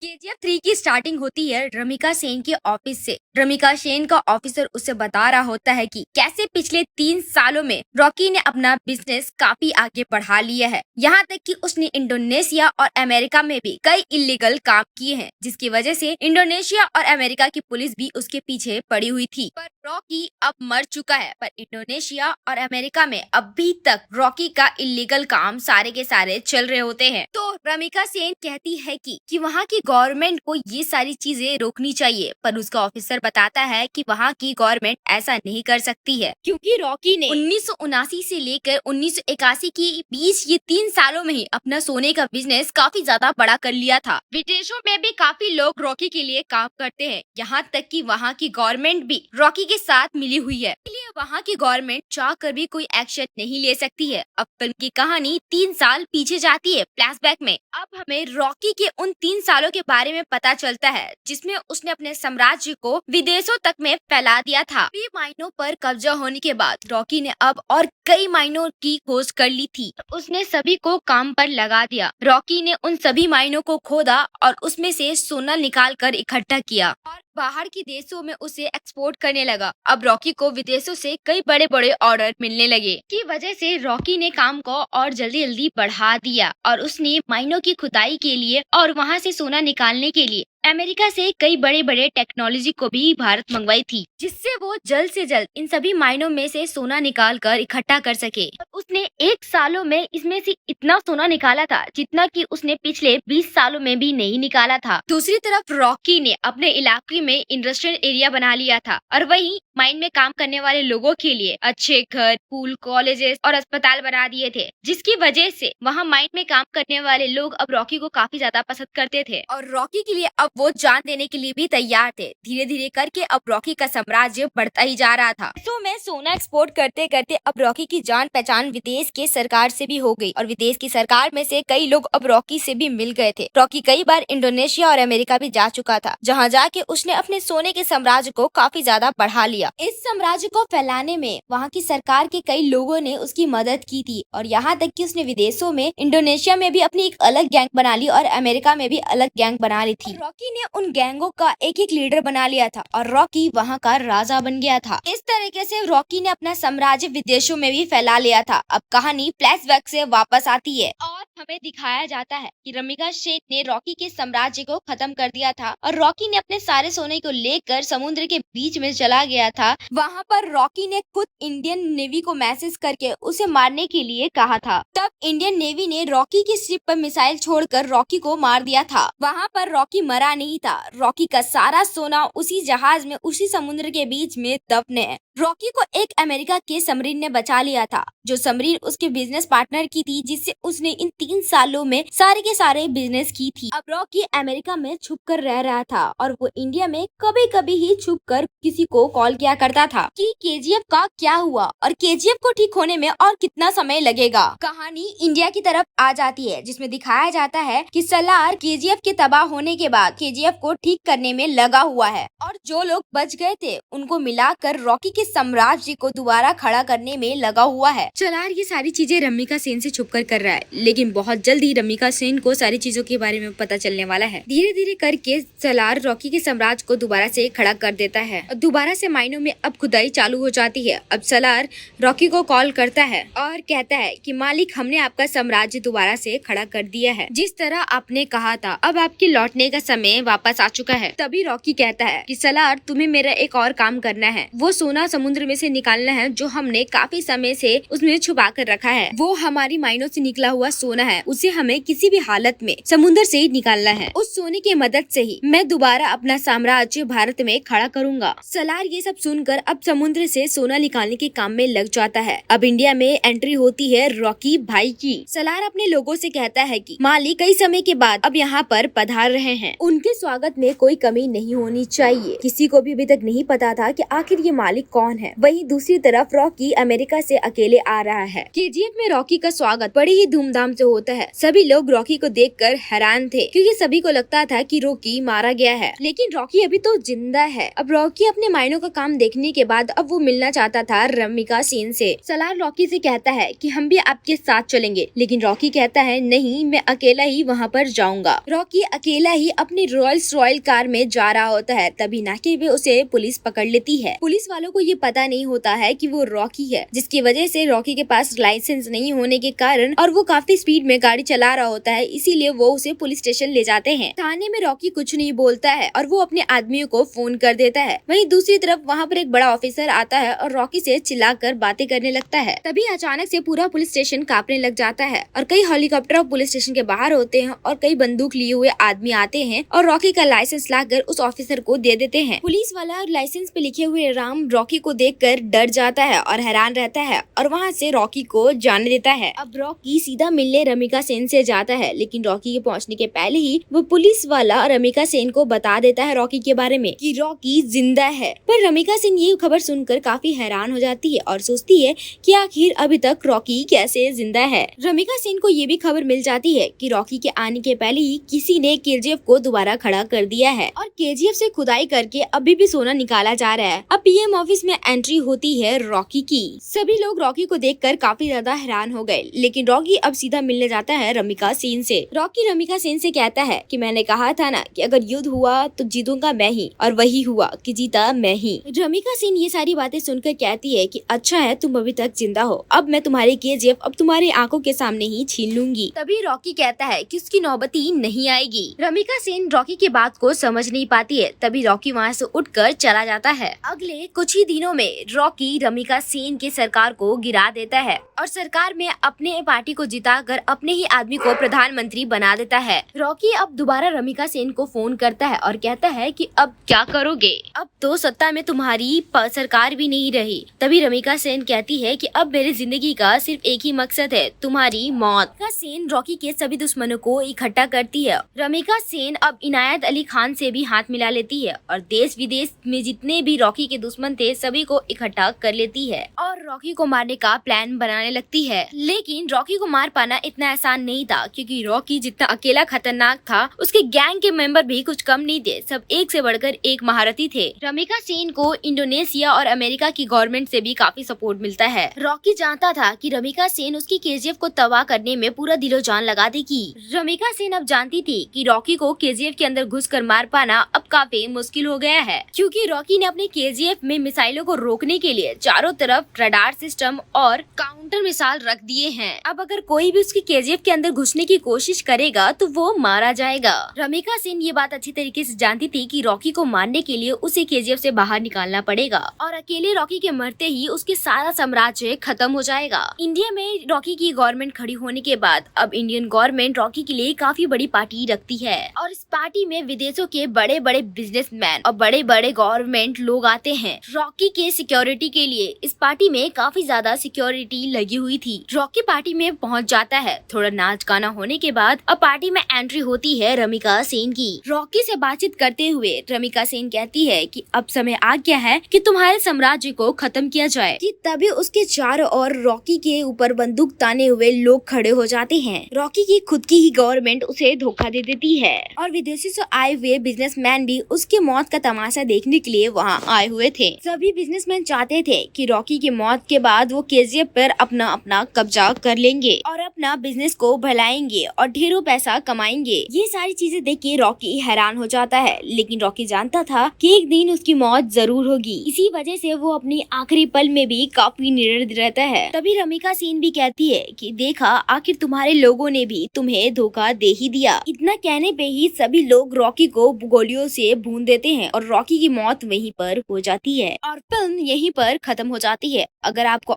KGF 3 की starting होती है रमिका सेन के ऑफिस से। रमिका सेन का ऑफिसर उसे बता रहा होता है कि कैसे पिछले 3 सालों में रॉकी ने अपना बिजनेस काफी आगे बढ़ा लिया है। यहाँ तक कि उसने इंडोनेशिया और अमेरिका में भी कई इलीगल काम किए हैं, जिसकी वजह से इंडोनेशिया और अमेरिका की पुलिस भी उसके पीछे पड़ी हुई थी। पर रॉकी अब मर चुका है, पर इंडोनेशिया और अमेरिका में अभी तक रॉकी का इलीगल काम सारे के सारे चल रहे होते हैं। तो रमिका सेन कहती है कि वहाँ की गवर्नमेंट को ये सारी चीजें रोकनी चाहिए, पर उसका ऑफिसर बताता है कि वहाँ की गवर्नमेंट ऐसा नहीं कर सकती है, क्योंकि रॉकी ने 1979 से लेकर 1981 के बीच ये 3 सालों में ही अपना सोने का बिजनेस काफी ज्यादा बड़ा कर लिया था। विदेशों में भी काफी लोग रॉकी के लिए काम करते हैं, यहाँ तक कि वहाँ की गवर्नमेंट भी रॉकी के साथ मिली हुई है, इसलिए वहाँ की गवर्नमेंट चाह कर भी कोई एक्शन नहीं ले सकती है। अब फिल्म की कहानी 3 साल पीछे जाती है फ्लैशबैक में। अब हमें रॉकी के उन 3 सालों के बारे में पता चलता है, जिसमें उसने अपने साम्राज्य को विदेशों तक में फैला दिया था। 3 माइनों पर कब्जा होने के बाद रॉकी ने अब और कई माइनों की खोज कर ली थी। उसने सभी को काम पर लगा दिया। रॉकी ने उन सभी माइनों को खोदा और उसमें से सोना निकाल कर इकट्ठा किया और बाहर के देशों में उसे एक्सपोर्ट करने लगा। अब रॉकी को विदेशों से कई बड़े बड़े ऑर्डर मिलने लगे, की वजह से रॉकी ने काम को और जल्दी जल्दी बढ़ा दिया और उसने माइनों की खुदाई के लिए और वहां से सोना निकालने के लिए अमेरिका से कई बड़े बड़े टेक्नोलॉजी को भी भारत मंगवाई थी, जिससे वो जल्द से जल्द इन सभी माइनों में से सोना निकाल कर इकट्ठा कर सके। और उसने 1 सालों में इसमें से इतना सोना निकाला था जितना कि उसने पिछले 20 सालों में भी नहीं निकाला था। दूसरी तरफ रॉकी ने अपने इलाके में इंडस्ट्रियल एरिया बना लिया था और वहीं माइन में काम करने वाले लोगों के लिए अच्छे घर, स्कूल, कॉलेजेस और अस्पताल बना दिए थे, जिसकी वजह से वहाँ माइन में काम करने वाले लोग अब रॉकी को काफी ज्यादा पसंद करते थे और रॉकी के लिए अब वो जान देने के लिए भी तैयार थे। धीरे धीरे करके अब रॉकी का साम्राज्य बढ़ता ही जा रहा था। तो में सोना एक्सपोर्ट करते करते अब रॉकी की जान पहचान विदेश के सरकार से भी हो गई और विदेश की सरकार में से कई लोग अब रॉकी से भी मिल गए थे। रॉकी कई बार इंडोनेशिया और अमेरिका भी जा चुका था, जहाँ जाके उसने अपने सोने के साम्राज्य को काफी ज्यादा बढ़ा लिया। इस साम्राज्य को फैलाने में वहाँ की सरकार के कई लोगों ने उसकी मदद की थी और यहाँ तक कि उसने विदेशों में इंडोनेशिया में भी अपनी एक अलग गैंग बना ली और अमेरिका में भी अलग गैंग बना ली थी। रॉकी ने उन गैंगों का एक एक लीडर बना लिया था और रॉकी वहाँ का राजा बन गया था। इस तरीके से रॉकी ने अपना साम्राज्य विदेशों में भी फैला लिया था। अब कहानी फ्लैशबैक से वापस आती है और हमें दिखाया जाता है कि रमिका सेन ने रॉकी के साम्राज्य को खत्म कर दिया था और रॉकी ने अपने सारे सोने को लेकर समुद्र के बीच में चला गया था। वहाँ पर रॉकी ने खुद इंडियन नेवी को मैसेज करके उसे मारने के लिए कहा था। तब इंडियन नेवी ने रॉकी की शिप पर मिसाइल छोड़कर रॉकी को मार दिया था। वहाँ पर रॉकी मरा नहीं था। रॉकी का सारा सोना उसी जहाज में उसी समुद्र के बीच में दफन है। रॉकी को एक अमेरिका के सबमरीन ने बचा लिया था, जो सबमरीन उसके बिजनेस पार्टनर की थी, जिससे उसने इन 3 सालों में सारे के सारे बिजनेस की थी। अब रॉकी अमेरिका में छुप कर रह रहा था और वो इंडिया में कभी कभी ही छुप कर किसी को कॉल किया करता था कि केजीएफ का क्या हुआ और केजीएफ को ठीक होने में और कितना समय लगेगा। कहानी इंडिया की तरफ आ जाती है, जिसमें दिखाया जाता है कि सलार केजीएफ के तबाह होने के बाद केजीएफ को ठीक करने में लगा हुआ है और जो लोग बच गए थे उनको मिलाकर रॉकी के साम्राज्य को दोबारा खड़ा करने में लगा हुआ है। सलार ये सारी चीजें रमिका सेन से छुपकर कर रहा है, लेकिन बहुत जल्दी रमिका सेन को सारी चीजों के बारे में पता चलने वाला है। धीरे धीरे करके सलार रॉकी के साम्राज्य को दोबारा से खड़ा कर देता है और दोबारा से मायनों में अब खुदाई चालू हो जाती है। अब सलार रॉकी को कॉल करता है और कहता है कि मालिक, हमने आपका साम्राज्य दोबारा से खड़ा कर दिया है, जिस तरह आपने कहा था। अब आपके लौटने का समय वापस आ चुका है। तभी रॉकी कहता है कि सलार, तुम्हें मेरा एक और काम करना है। वो सोना समुद्र में से निकालना है जो हमने काफी समय से उसमें छुपा कर रखा है। वो हमारी माइनों से निकला हुआ सोना है, उसे हमें किसी भी हालत में समुद्र से ही निकालना है। उस सोने की मदद से ही मैं दोबारा अपना साम्राज्य भारत में खड़ा करूंगा। सलार ये सब सुनकर अब समुद्र से सोना निकालने के काम में लग जाता है। अब इंडिया में एंट्री होती है रॉकी भाई की। सलार अपने लोगों से कहता है कि मालिक कई समय के बाद अब यहाँ पर पधार रहे हैं, उनके स्वागत में कोई कमी नहीं होनी चाहिए। किसी को भी अभी तक नहीं पता था कि आखिर ये मालिक कौन है। वहीं दूसरी तरफ रॉकी अमेरिका से अकेले आ रहा है। केजीएफ में रॉकी का स्वागत बड़ी ही धूमधाम से होता है। सभी लोग रॉकी को देखकर हैरान थे क्योंकि सभी को लगता था कि रॉकी मारा गया है, लेकिन रॉकी अभी तो जिंदा है। अब रॉकी अपने मायनों का काम देखने के बाद अब वो मिलना चाहता था रमिका सेन से। सलार रॉकी से कहता है कि हम भी आपके साथ चलेंगे, लेकिन रॉकी कहता है नहीं, मैं अकेला ही वहाँ पर जाऊंगा। रॉकी अकेला ही अपनी रॉयल्स रॉयल कार में जा रहा होता है, तभी नाके पे उसे पुलिस पकड़ लेती है। पुलिस वालों को ये पता नहीं होता है कि वो रॉकी है, जिसकी वजह से रॉकी के पास लाइसेंस नहीं होने के कारण और वो काफी स्पीड में गाड़ी चला रहा होता है, इसीलिए वो उसे पुलिस स्टेशन ले जाते हैं। थाने में रॉकी कुछ नहीं बोलता है और वो अपने आदमियों को फोन कर देता है। वहीं दूसरी तरफ वहाँ पर एक बड़ा ऑफिसर आता है और रॉकी से चिल्लाकर बातें करने लगता है। तभी अचानक से पूरा पुलिस स्टेशन कांपने लग जाता है और कई हेलीकॉप्टर पुलिस स्टेशन के बाहर होते हैं और कई बंदूक लिए हुए आदमी आते हैं और रॉकी का लाइसेंस लाकर उस ऑफिसर को दे देते हैं। पुलिस वाला लाइसेंस पे लिखे हुए राम रॉकी को देखकर डर जाता है और हैरान रहता है और वहाँ से रॉकी को जाने देता है। अब रॉकी सीधा मिलने रमिका सेन से जाता है, लेकिन रॉकी के पहुँचने के पहले ही वो पुलिस वाला रमिका सेन को बता देता है रॉकी के बारे में कि रॉकी जिंदा है। पर रमिका सेन ये खबर सुनकर काफी हैरान हो जाती है और सोचती है कि आखिर अभी तक रॉकी कैसे जिंदा है। रमिका सेन को ये भी खबर मिल जाती है कि रॉकी के आने के पहले ही किसी ने केजीएफ को दोबारा खड़ा कर दिया है और केजीएफ से खुदाई करके अभी भी सोना निकाला जा रहा है। अब पीएम ऑफिस में एंट्री होती है रॉकी की। सभी लोग रॉकी को देखकर काफी ज्यादा हैरान हो गए, लेकिन रॉकी अब सीधा मिलने जाता है रमिका सेन से। रॉकी रमिका सेन से कहता है कि मैंने कहा था ना कि अगर युद्ध हुआ तो जीतूंगा मैं ही, और वही हुआ कि जीता मैं ही। रमिका सेन ये सारी बातें सुनकर कहती है कि अच्छा है तुम अभी तक जिंदा हो, अब मैं तुम्हारी केजीएफ अब तुम्हारी आंखों के सामने ही छीन लूंगी। तभी रॉकी कहता है कि उसकी नौबती नहीं आएगी। रमिका सेन रॉकी की बात को समझ नहीं पाती है, तभी रॉकी वहाँ से उठकर चला जाता है। अगले कुछ ही दिनों में रॉकी रमिका सेन की सरकार को गिरा देता है और सरकार में अपने पार्टी को जिताकर अपने ही आदमी को प्रधानमंत्री बना देता है। रॉकी अब दोबारा रमिका सेन को फोन करता है और कहता है कि अब क्या करोगे, अब तो सत्ता में तुम्हारी सरकार भी नहीं रही। तभी रमिका सेन कहती है कि अब मेरी जिंदगी का सिर्फ एक ही मकसद है, तुम्हारी मौत। रमिका सेन रॉकी के सभी दुश्मनों को इकट्ठा करती है। रमिका सेन अब इनायत अली खान से भी हाथ मिला लेती है और देश विदेश में जितने भी रॉकी के दुश्मन थे सभी को इकट्ठा कर लेती है और रॉकी को मारने का प्लान बनाने लगती है। लेकिन रॉकी को मार पाना इतना आसान नहीं था, क्योंकि रॉकी जितना अकेला खतरनाक था उसके गैंग के मेंबर भी कुछ कम नहीं थे, सब एक से बढ़कर एक महारथी थे। रमिका सेन को इंडोनेशिया और अमेरिका की गवर्नमेंट से भी काफी सपोर्ट मिलता है। रॉकी जानता था कि रमिका सेन उसकी केजीएफ को तबाह करने में पूरा दिलो जान लगा देगी। रमिका सेन अब जानती थी कि रॉकी को केजीएफ के अंदर घुसकर मार पाना अब काफी मुश्किल हो गया है, क्योंकि रॉकी ने अपने केजीएफ में मिसाइलों को रोकने के लिए चारों तरफ रडार सिस्टम और काउंटर मिसाइल रख दिए हैं। अब अगर कोई भी उसकी केजीएफ के अंदर घुसने की कोशिश करेगा तो वो मारा जाएगा। रमिका सेन ये बात अच्छी तरीके से जानती थी कि रॉकी को मारने के लिए उसे केजीएफ से बाहर निकालना पड़ेगा और अकेले रॉकी के मरते ही उसके सारा साम्राज्य खत्म हो जाएगा। इंडिया में रॉकी की गवर्नमेंट खड़ी होने के बाद अब इंडियन गवर्नमेंट रॉकी के लिए काफी बड़ी पार्टी रखती है और इस पार्टी में विदेशों के बड़े बड़े बिजनेसमैन और बड़े बड़े गवर्नमेंट लोग आते हैं। रॉकी के सिक्योरिटी के लिए इस पार्टी में काफी ज्यादा सिक्योरिटी लगी हुई थी। रॉकी पार्टी में पहुंच जाता है। थोड़ा नाच गाना होने के बाद अब पार्टी में एंट्री होती है रमिका सेन की। रॉकी से बातचीत करते हुए रमिका सेन कहती है कि अब समय आ गया है कि तुम्हारे साम्राज्य को खत्म किया जाए। कि तभी उसके चारों ओर रॉकी के ऊपर बंदूक ताने हुए लोग खड़े हो जाते हैं। रॉकी की खुद की ही गवर्नमेंट उसे धोखा दे देती है और विदेशी से आए हुए बिजनेसमैन भी उसके मौत का तमाशा देखने के लिए वहाँ आए हुए थे। सभी बिजनेसमैन चाहते थे कि रॉकी की मौत के बाद वो केजीएफ पर अपना अपना कब्जा कर लेंगे और अपना बिजनेस को भलाएंगे और ढेरों पैसा कमाएंगे। ये सारी चीजें देख के रॉकी हैरान हो जाता है, लेकिन रॉकी जानता था कि एक दिन उसकी मौत जरूर होगी। इसी वजह से वो अपनी आखिरी पल में भी काफी निडर रहता है। तभी रमिका सेन भी कहती है कि देखा, आखिर तुम्हारे लोगों ने भी तुम्हें धोखा दे ही दिया। इतना कहने पे ही सभी लोग रॉकी को गोलियों से भून देते हैं और रॉकी की मौत वहीं पर हो जाती है और फिल्म यहीं पर खत्म हो जाती है। अगर आपको